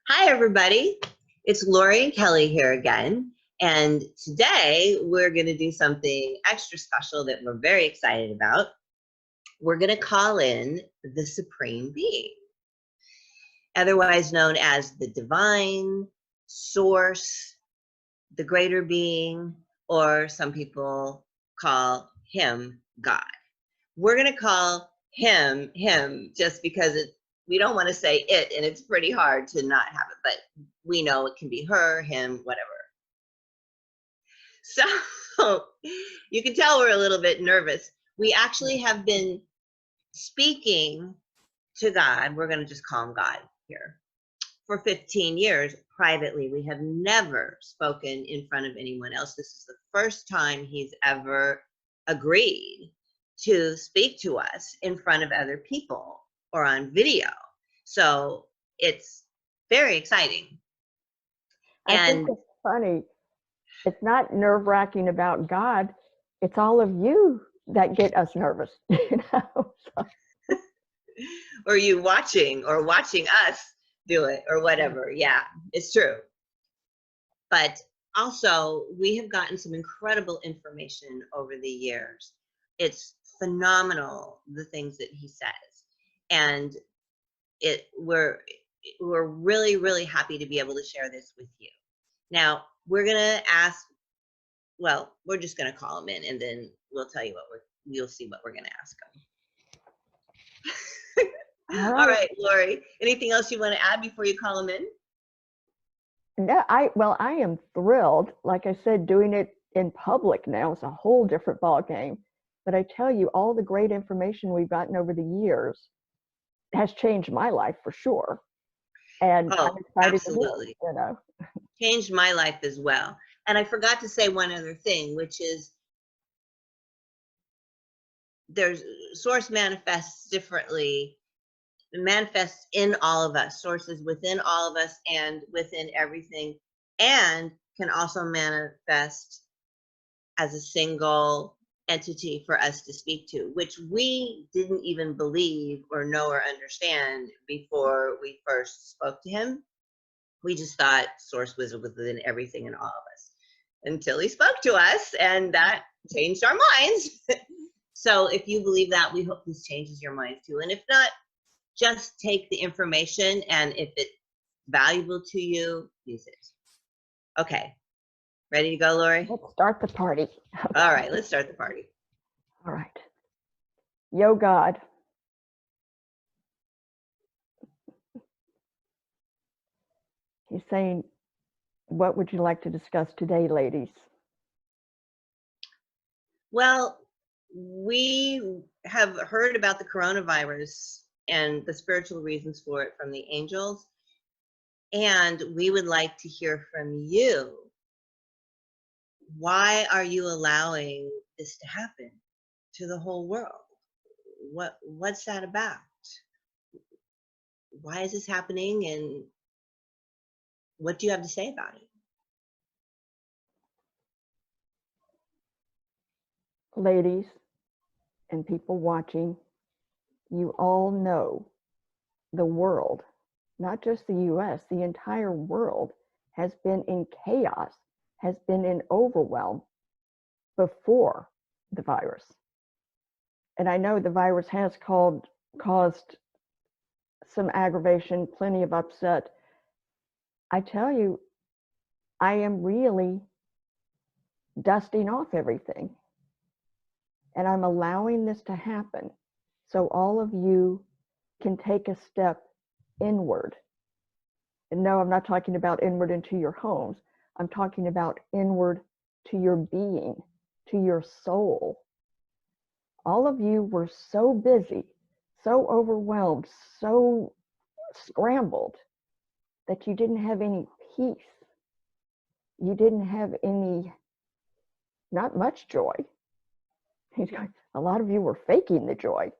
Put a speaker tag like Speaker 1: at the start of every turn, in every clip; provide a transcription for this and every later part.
Speaker 1: Hi, everybody. It's Laurie and Kelly here again. And today we're going to do something extra special that we're very excited about. We're going to call in the Supreme Being, otherwise known as the Divine Source, the Greater Being, or some people call him God. We're going to call him just because we don't want to say it, and it's pretty hard to not have it, but we know it can be her, him, whatever. So you can tell we're a little bit nervous. We actually have been speaking to God. We're going to just call him God here. For 15 years privately. We have never spoken in front of anyone else. This is the first time he's ever agreed to speak to us in front of other people or on video. So it's very exciting.
Speaker 2: I think it's funny. It's not nerve-wracking about God. It's all of you that get us nervous, you know.
Speaker 1: Or you watching us do it or whatever. Yeah, it's true. But also, we have gotten some incredible information over the years. It's phenomenal, the things that he says. And we're really, really happy to be able to share this with you. Now, we're going to ask, well, we're just going to call him in, and then we'll tell you you'll see what we're going to ask him. All right, Laurie, anything else you want to add before you call him in?
Speaker 2: No, I am thrilled. Like I said, doing it in public now is a whole different ball game. But I tell you, all the great information we've gotten over the years has changed my life for sure. And I'm excited
Speaker 1: absolutely.
Speaker 2: to hear,
Speaker 1: Changed my life as well. And I forgot to say one other thing, which is there's source manifests differently. It manifests in all of us, sources within all of us and within everything, and can also manifest as a single entity for us to speak to, which we didn't even believe or know or understand before we first spoke to him. We just thought source was within everything and all of us until he spoke to us, and that changed our minds. So if you believe that, we hope this changes your mind too. And if not, just take the information, and if it's valuable to you, use it. Okay. Ready to go, Laurie?
Speaker 2: Let's start the party.
Speaker 1: Okay. All right, let's start the party.
Speaker 2: All right. Yo, God. He's saying, what would you like to discuss today, ladies?
Speaker 1: Well, we have heard about the coronavirus and the spiritual reasons for it from the angels. And we would like to hear from you. Why are you allowing this to happen to the whole world? What's that about? Why is this happening, and what do you have to say about it?
Speaker 2: Ladies and people watching, you all know the world, not just the US, the entire world has been in chaos, has been in overwhelm before the virus. And I know the virus has caused some aggravation, plenty of upset. I tell you, I am really dusting off everything. And I'm allowing this to happen so all of you can take a step inward. And no, I'm not talking about inward into your homes. I'm talking about inward to your being, to your soul. All of you were so busy, so overwhelmed, so scrambled that you didn't have any peace. You didn't have any, not much joy. A lot of you were faking the joy.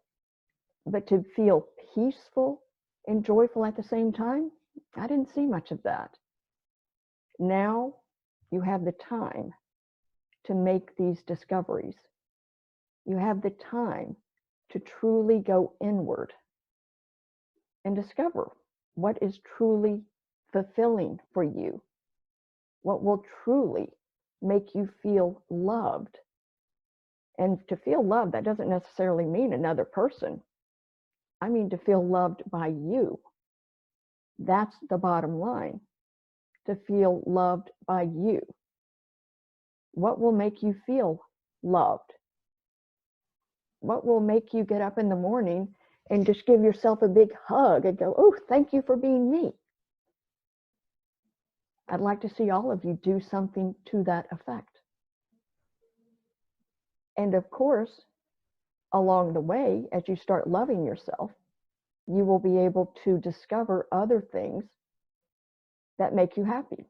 Speaker 2: But to feel peaceful and joyful at the same time, I didn't see much of that. Now you have the time to make these discoveries. You have the time to truly go inward and discover what is truly fulfilling for you, what will truly make you feel loved. And to feel loved, that doesn't necessarily mean another person. I mean to feel loved by you. That's the bottom line, to feel loved by you. What will make you feel loved? What will make you get up in the morning and just give yourself a big hug and go, oh, thank you for being me? I'd like to see all of you do something to that effect. And of course, along the way, as you start loving yourself, you will be able to discover other things that make you happy.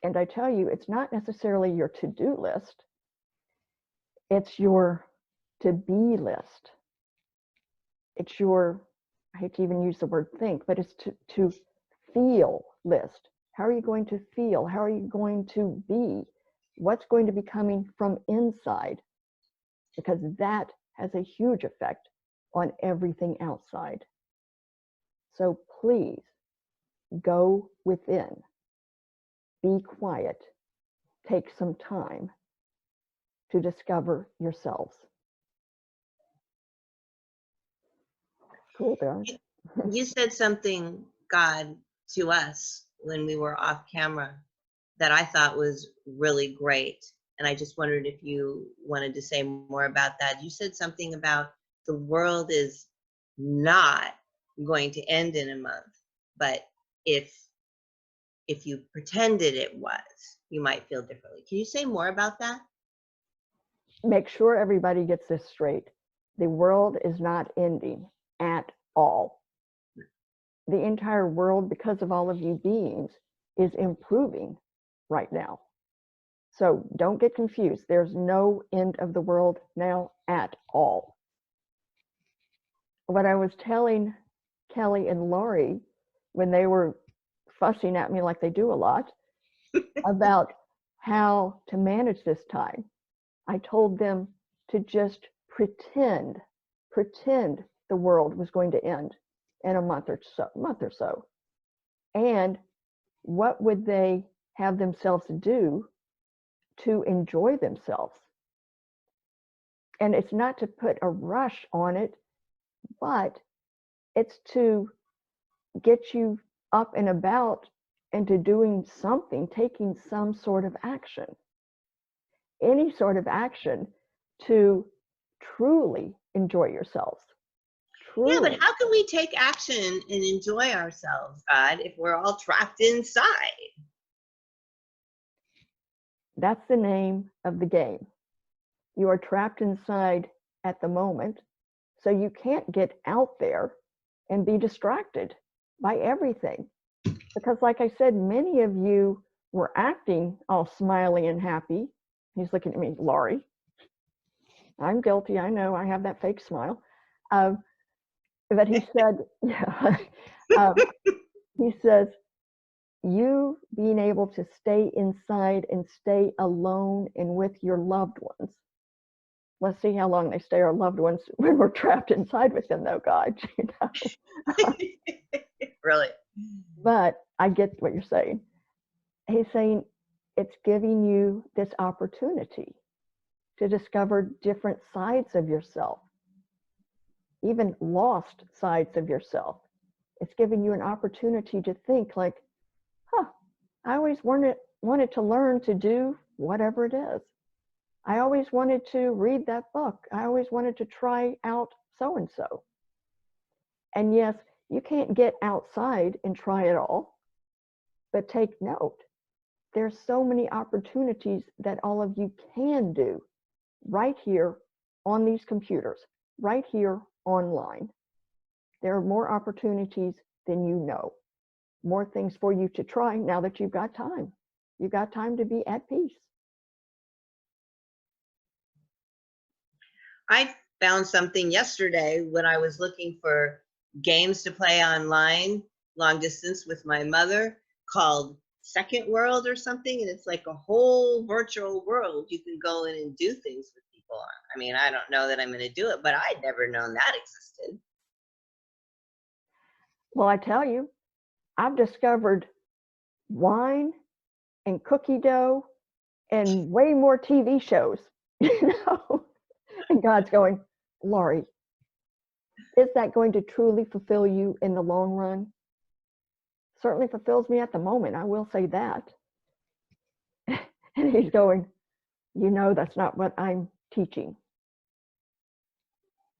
Speaker 2: And I tell you, it's not necessarily your to-do list, it's your to-be list. It's your, I hate to even use the word think, but it's to feel list. How are you going to feel? How are you going to be? What's going to be coming from inside? Because that has a huge effect on everything outside. So please go within, be quiet, take some time to discover yourselves. Cool, Darren.
Speaker 1: You said something, God, to us when we were off camera that I thought was really great. And I just wondered if you wanted to say more about that. You said something about the world is not going to end in a month, but if you pretended it was, you might feel differently. Can you say more about that?
Speaker 2: Make sure everybody gets this straight. The world is not ending at all. The entire world, because of all of you beings, is improving right now. So don't get confused. There's no end of the world now at all. What I was telling Kellie and Laurie when they were fussing at me like they do a lot about how to manage this time, I told them to just pretend the world was going to end in a month or so. And what would they have themselves do to enjoy themselves? And it's not to put a rush on it, but it's to get you up and about and to doing something, taking some sort of action. Any sort of action to truly enjoy yourselves. Truly.
Speaker 1: Yeah, but how can we take action and enjoy ourselves, God, if we're all trapped inside?
Speaker 2: That's the name of the game. You are trapped inside at the moment, so you can't get out there and be distracted by everything. Because like I said, many of you were acting all smiley and happy. He's looking at me, Laurie. I'm guilty, I know, I have that fake smile. But he said, yeah, he says, you being able to stay inside and stay alone and with your loved ones. Let's see how long they stay our loved ones when we're trapped inside with them, though, God. You know?
Speaker 1: Really?
Speaker 2: But I get what you're saying. He's saying it's giving you this opportunity to discover different sides of yourself, even lost sides of yourself. It's giving you an opportunity to think like, I always wanted to learn to do whatever it is. I always wanted to read that book. I always wanted to try out so-and-so. And yes, you can't get outside and try it all, but take note. There's so many opportunities that all of you can do right here on these computers, right here online. There are more opportunities than you know. More things for you to try now that you've got time. You've got time to be at peace.
Speaker 1: I found something yesterday when I was looking for games to play online, long distance with my mother, called Second World or something. And it's like a whole virtual world you can go in and do things with people on. I mean, I don't know that I'm going to do it, but I'd never known that existed.
Speaker 2: Well, I tell you, I've discovered wine and cookie dough and way more TV shows, you know? And God's going, Laurie, is that going to truly fulfill you in the long run? Certainly fulfills me at the moment, I will say that. And he's going, you know, that's not what I'm teaching.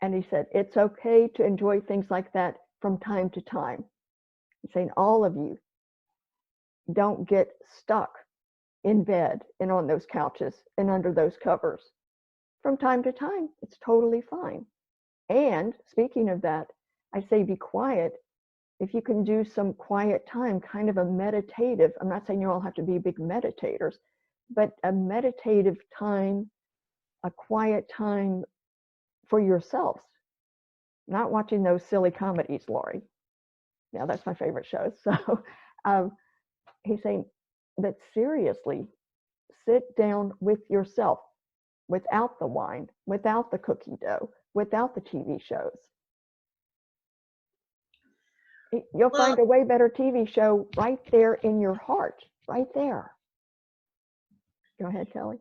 Speaker 2: And he said, it's okay to enjoy things like that from time to time. He's saying, all of you don't get stuck in bed and on those couches and under those covers. From time to time, it's totally fine. And speaking of that, I say be quiet. If you can do some quiet time, kind of a meditative, I'm not saying you all have to be big meditators, but a meditative time, a quiet time for yourselves. Not watching those silly comedies, Laurie. Yeah, that's my favorite show. So he's saying, but seriously, sit down with yourself without the wine, without the cookie dough, without the TV shows. You'll find a way better TV show right there in your heart, right there. Go ahead, Kellie.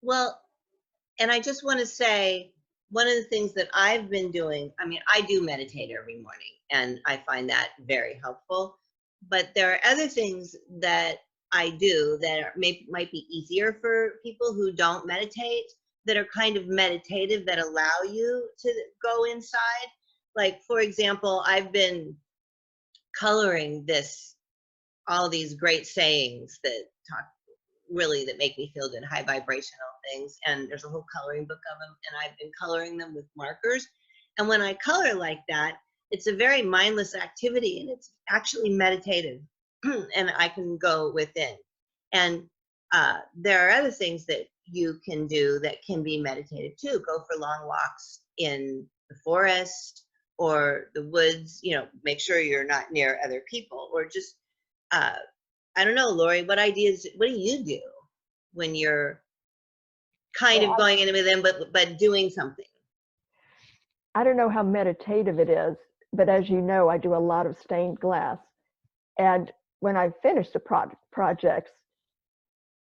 Speaker 1: Well, and I just want to say, one of the things that I've been doing, I mean, I do meditate every morning, and I find that very helpful. But there are other things that I do that might be easier for people who don't meditate, that are kind of meditative, that allow you to go inside. Like, for example, I've been coloring all these great sayings that talk really, that make me feel good, high vibrational things. And there's a whole coloring book of them, and I've been coloring them with markers. And when I color like that, it's a very mindless activity, and it's actually meditative. And I can go within. And there are other things that you can do that can be meditative too. Go for long walks in the forest or the woods, you know, make sure you're not near other people, or just I don't know, Laurie, what do you do when you're kind of going into them, but doing something?
Speaker 2: I don't know how meditative it is, but as you know, I do a lot of stained glass. And when I finish the projects,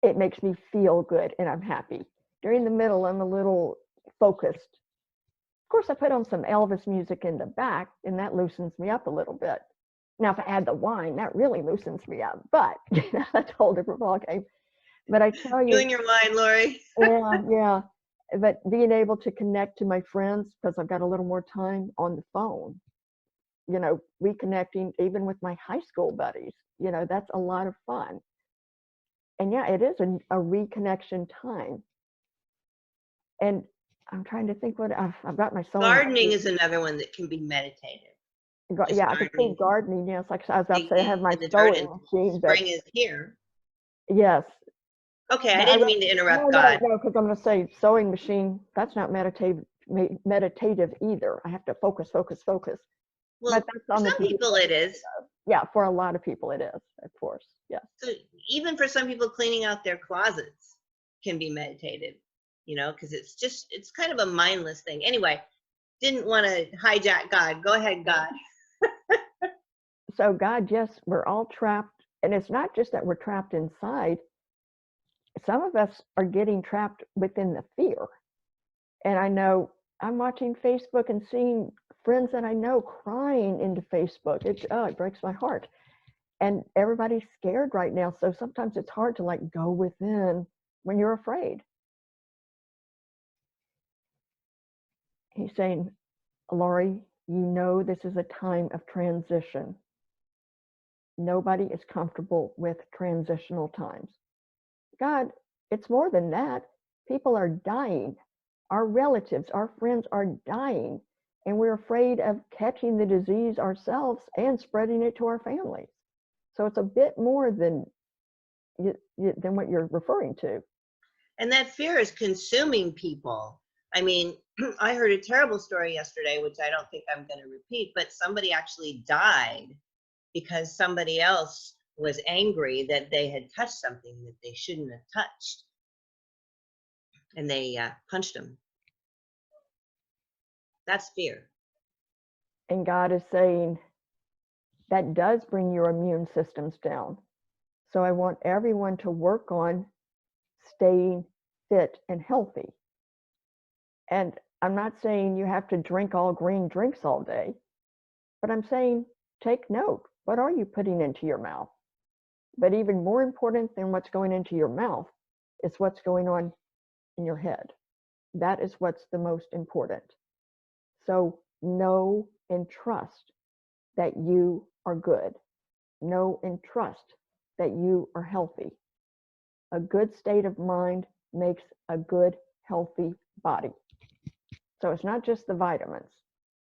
Speaker 2: it makes me feel good and I'm happy. During the middle, I'm a little focused. Of course, I put on some Elvis music in the back, and that loosens me up a little bit. Now, if I add the wine, that really loosens me up, but that's a whole different ballgame. But I tell you,
Speaker 1: you and your wine, Laurie.
Speaker 2: yeah. But being able to connect to my friends, because I've got a little more time on the phone, you know, reconnecting even with my high school buddies, you know, that's a lot of fun. And yeah, it is a reconnection time. And I'm trying to think what I've got my sewing.
Speaker 1: Gardening is another one that can be meditative.
Speaker 2: Yeah, I could say gardening. Yes, like I was about to say, I have my sewing machine.
Speaker 1: Spring is here.
Speaker 2: Yes.
Speaker 1: Okay, I didn't mean to interrupt God.
Speaker 2: No, because I'm going to say sewing machine, that's not meditative either. I have to focus.
Speaker 1: Well,
Speaker 2: But that's
Speaker 1: for some people it is.
Speaker 2: Yeah, for a lot of people it is, of course. Yeah.
Speaker 1: So even for some people, cleaning out their closets can be meditative, you know, because it's kind of a mindless thing. Anyway, didn't want to hijack God. Go ahead, God.
Speaker 2: So God, yes, we're all trapped. And it's not just that we're trapped inside. Some of us are getting trapped within the fear. And I know I'm watching Facebook and seeing friends that I know crying into Facebook. It breaks my heart. And everybody's scared right now. So sometimes it's hard to like go within when you're afraid. He's saying, Laurie, you know this is a time of transition. Nobody is comfortable with transitional times. God, it's more than that. People are dying. Our relatives, our friends are dying. And we're afraid of catching the disease ourselves and spreading it to our families. So it's a bit more than what you're referring to.
Speaker 1: And that fear is consuming people. I mean, I heard a terrible story yesterday, which I don't think I'm going to repeat, but somebody actually died because somebody else was angry that they had touched something that they shouldn't have touched. And they punched them. That's fear.
Speaker 2: And God is saying, that does bring your immune systems down. So I want everyone to work on staying fit and healthy. And I'm not saying you have to drink all green drinks all day, but I'm saying take note. What are you putting into your mouth? But even more important than what's going into your mouth is what's going on in your head. That is what's the most important. So know and trust that you are good. Know and trust that you are healthy. A good state of mind makes a good, healthy body. So it's not just the vitamins,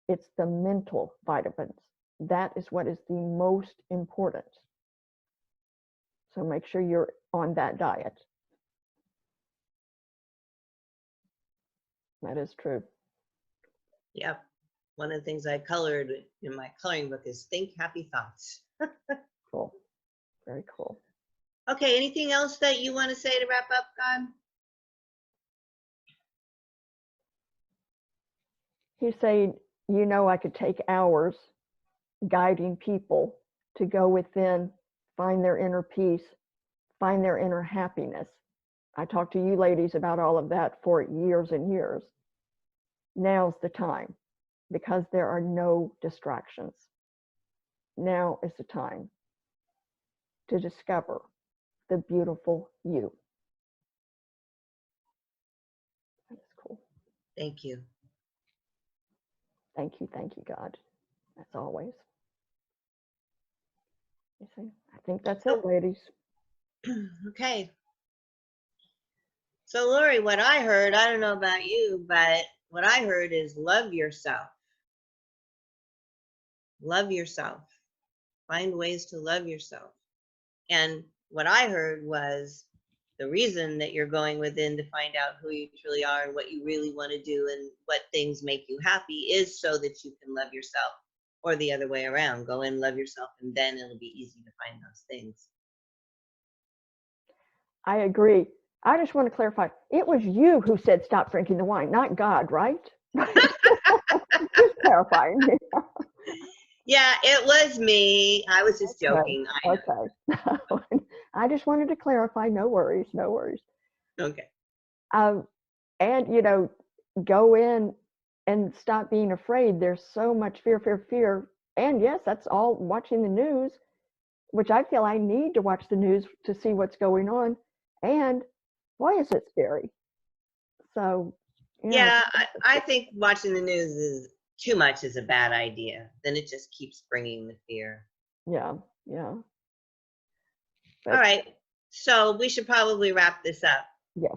Speaker 2: it's the mental vitamins. That is what is the most important. So make sure you're on that diet. That is true.
Speaker 1: Yep. One of the things I colored in my coloring book is think happy thoughts.
Speaker 2: Cool. Very cool.
Speaker 1: Okay, anything else that you want to say to wrap up, God?
Speaker 2: He's saying, you know, I could take hours guiding people to go within, find their inner peace, find their inner happiness. I talked to you ladies about all of that for years and years. Now's the time, because there are no distractions. Now is the time to discover the beautiful you. That's cool.
Speaker 1: Thank you.
Speaker 2: Thank you, God, as always. You see, I think that's it, ladies.
Speaker 1: Okay. So, Laurie, what I heard, I don't know about you, but what I heard is love yourself. Love yourself. Find ways to love yourself. And what I heard was the reason that you're going within to find out who you truly are and what you really want to do and what things make you happy is so that you can love yourself, or the other way around. Go in, love yourself, and then it'll be easy to find those things.
Speaker 2: I agree. I just want to clarify, it was you who said stop drinking the wine, not God, right? Just clarifying.
Speaker 1: Yeah, it was me. I was just joking.
Speaker 2: Okay. I just wanted to clarify. No worries. No worries.
Speaker 1: Okay.
Speaker 2: And, you know, go in and stop being afraid. There's so much fear. And yes, that's all watching the news, which I feel I need to watch the news to see what's going on. And why is it scary? So,
Speaker 1: yeah, I think watching the news is too much is a bad idea. Then it just keeps bringing the fear.
Speaker 2: Yeah. But,
Speaker 1: all right. So we should probably wrap this up.
Speaker 2: Yes.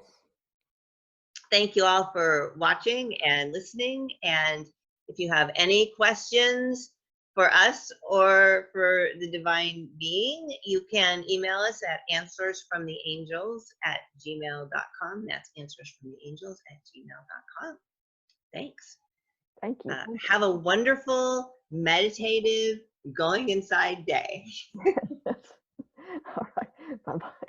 Speaker 1: Thank you all for watching and listening. And if you have any questions for us or for the divine being, you can email us at answersfromtheangels@gmail.com. That's answersfromtheangels@gmail.com. Thanks.
Speaker 2: Thank you.
Speaker 1: Have a wonderful, meditative, going inside day.
Speaker 2: All right. Bye-bye.